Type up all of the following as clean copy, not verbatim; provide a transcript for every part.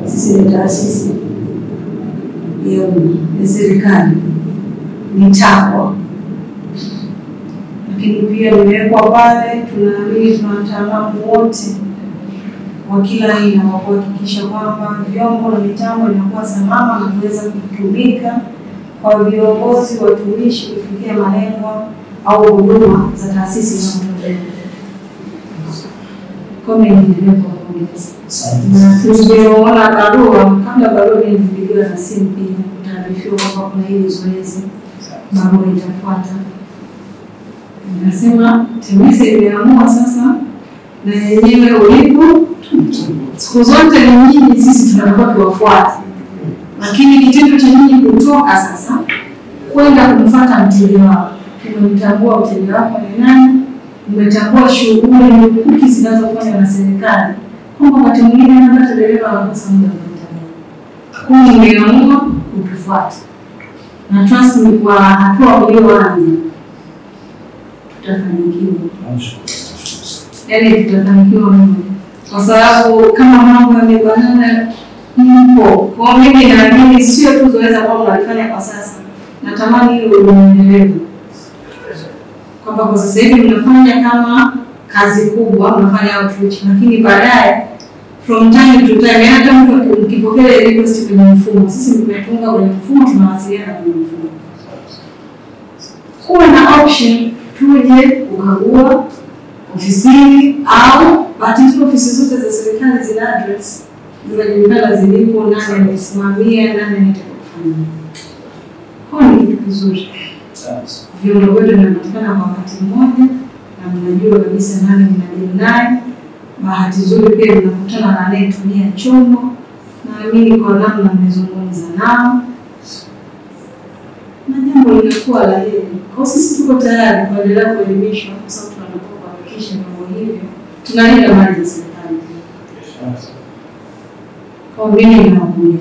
sisi ni taasisi ya serikali, ni TAKWA. Lakini pia nimewekwa pale, tunaamini tuna wataalamu wote wa kila aina wa kuhakikisha kwamba vyombo na mitambo inakuwa salama na kuweza kutumika kwa viongozi, watumishi kufikia malengo au huduma za taasisi za mtoto. Kama nilivyokuwa na tuliona barua, kabla barua nilipigiwa na simu pia kutaarifiwa kwamba kuna hili zoezi, barua itafuata. Nasema TEMESA imeamua sasa na yenyewe ulipo siku zote ni nyinyi, sisi tunakuwa tuwafuate. Lakini kitendo cha nyinyi kutoka sasa kwenda kumfuata mteja wako, tumemtambua mteja wako ni nani, mmetambua shughuli nyingi zinazofanywa na serikali, kwamba wakati mwingine hata dereva anakosa muda wa kutembea. Kwa hiyo mmeamua kutufuata. Na trust me, kwa hatua mlioanza tutafanikiwa. Yaani tutafanikiwa mno. Kwa sababu kama mambo yamebanana mpo, kwa mimi naamini sio tu zoezi ambalo tunalifanya kwa sasa. Natamani hilo liendelee. Kwamba kwa sasa hivi mnafanya kama kazi kubwa, mnafanya outreach, lakini baadaye from time to time hata mtu ukipokea request kwenye mfumo, sisi tumetunga kwenye mfumo, tunawasiliana kwenye mfumo. Kuwa na option tuje kukagua ofisini au batini ofisi zote za serikali zina address, zinajulikana zilipo, nani anasimamia, nani anataka. Kwa ni kitu kizuri. Vyombo vyote vinapatikana kwa wakati mmoja na mnajua kabisa nani mnadili naye. Bahati nzuri pia mnakutana na anayetumia chombo, naamini kwa namna mmezungumza nao na jambo linakuwa la heri. Kwa sisi tuko tayari kuendelea kuelimisha, kwa sababu tunataka kuhakikisha mambo hivyo tunalinda mali za serikali. Kwa mimi ninakuja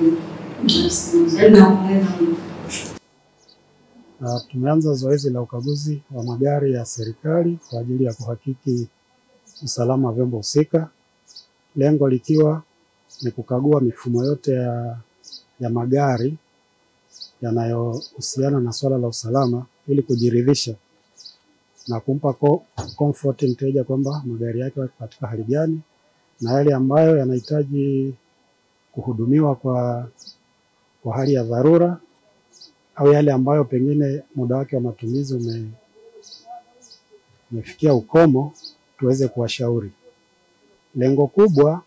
tumeanza zoezi la ukaguzi wa magari ya serikali kwa ajili ya kuhakiki usalama wa vyombo husika. Lengo likiwa ni kukagua mifumo yote ya magari yanayohusiana na swala la usalama ili kujiridhisha na kumpa comfort mteja kwamba magari yake yako katika hali gani, na yale ambayo yanahitaji kuhudumiwa kwa hali ya dharura au yale ambayo pengine muda wake wa matumizi umefikia ukomo, tuweze kuwashauri. Lengo kubwa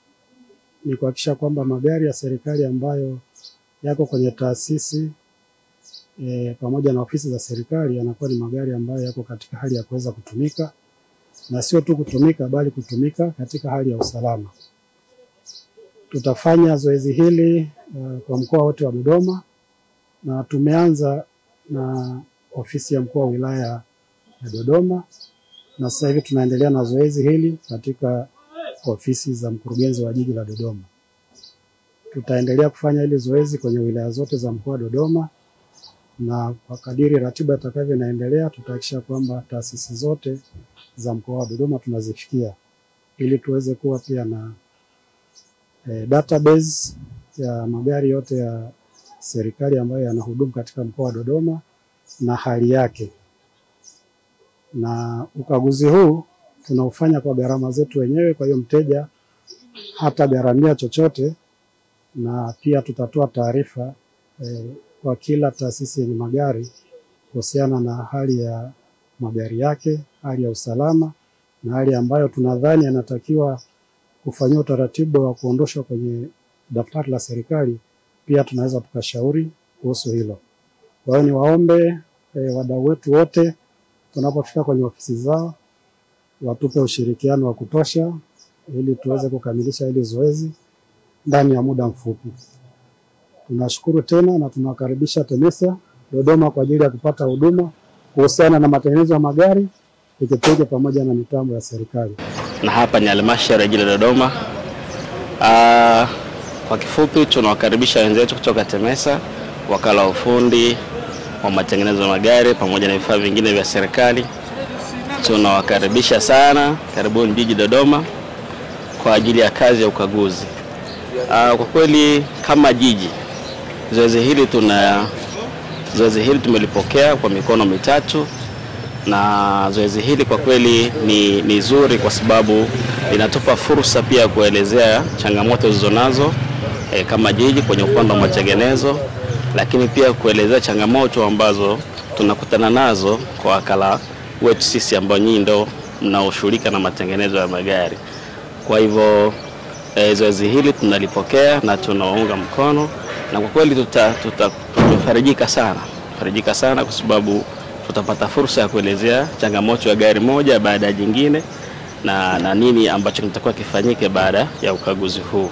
ni kuhakikisha kwamba magari ya serikali ambayo yako kwenye taasisi pamoja na ofisi za serikali yanakuwa ni magari ambayo yako katika hali ya kuweza kutumika, na sio tu kutumika bali kutumika katika hali ya usalama. Tutafanya zoezi hili kwa mkoa wote wa Dodoma, na tumeanza na ofisi ya mkuu wa wilaya ya Dodoma, na sasa hivi tunaendelea na zoezi hili katika ofisi za mkurugenzi wa jiji la Dodoma. Tutaendelea kufanya hili zoezi kwenye wilaya zote za mkoa wa Dodoma, na kwa kadiri ratiba itakavyo inaendelea tutahakikisha kwamba taasisi zote za mkoa wa Dodoma tunazifikia, ili tuweze kuwa pia na database ya magari yote ya serikali ambayo yanahudumu katika mkoa wa Dodoma na hali yake. Na ukaguzi huu tunaufanya kwa gharama zetu wenyewe, kwa hiyo mteja hata gharamia chochote, na pia tutatoa taarifa kwa kila taasisi yenye magari kuhusiana na hali ya magari yake, hali ya usalama na hali ambayo tunadhani yanatakiwa kufanyia utaratibu wa kuondoshwa kwenye daftari la serikali. Pia tunaweza tukashauri kuhusu hilo. Kwa hiyo niwaombe wadau wetu wote tunapofika kwenye ofisi zao watupe ushirikiano wa kutosha ili tuweze kukamilisha hili zoezi ndani ya muda mfupi. Tunashukuru tena na tunawakaribisha TEMESA Dodoma kwa ajili ya kupata huduma kuhusiana na matengenezo ya magari, pikipiki pamoja na mitambo ya serikali. Na hapa ni halmashauri ya jiji la Dodoma. Kwa kifupi tunawakaribisha wenzetu kutoka TEMESA, wakala wa ufundi wa matengenezo ya magari pamoja na vifaa vingine vya serikali. Tunawakaribisha sana, karibuni jiji Dodoma kwa ajili ya kazi ya ukaguzi. Kwa kweli kama jiji zoezi hili tumelipokea kwa mikono mitatu, na zoezi hili kwa kweli ni zuri kwa sababu linatupa fursa pia kuelezea changamoto zilizonazo kama jiji kwenye upande wa matengenezo, lakini pia kuelezea changamoto ambazo tunakutana nazo kwa wakala wetu sisi ambao nyinyi ndio mnaoshughulika na matengenezo ya magari. Kwa hivyo zoezi hili tunalipokea na tunaunga mkono, na kwa kweli tutafarijika sana kwa sababu tutapata fursa ya kuelezea changamoto ya gari moja baada ya jingine na nini ambacho kinatakiwa kifanyike baada ya ukaguzi huu.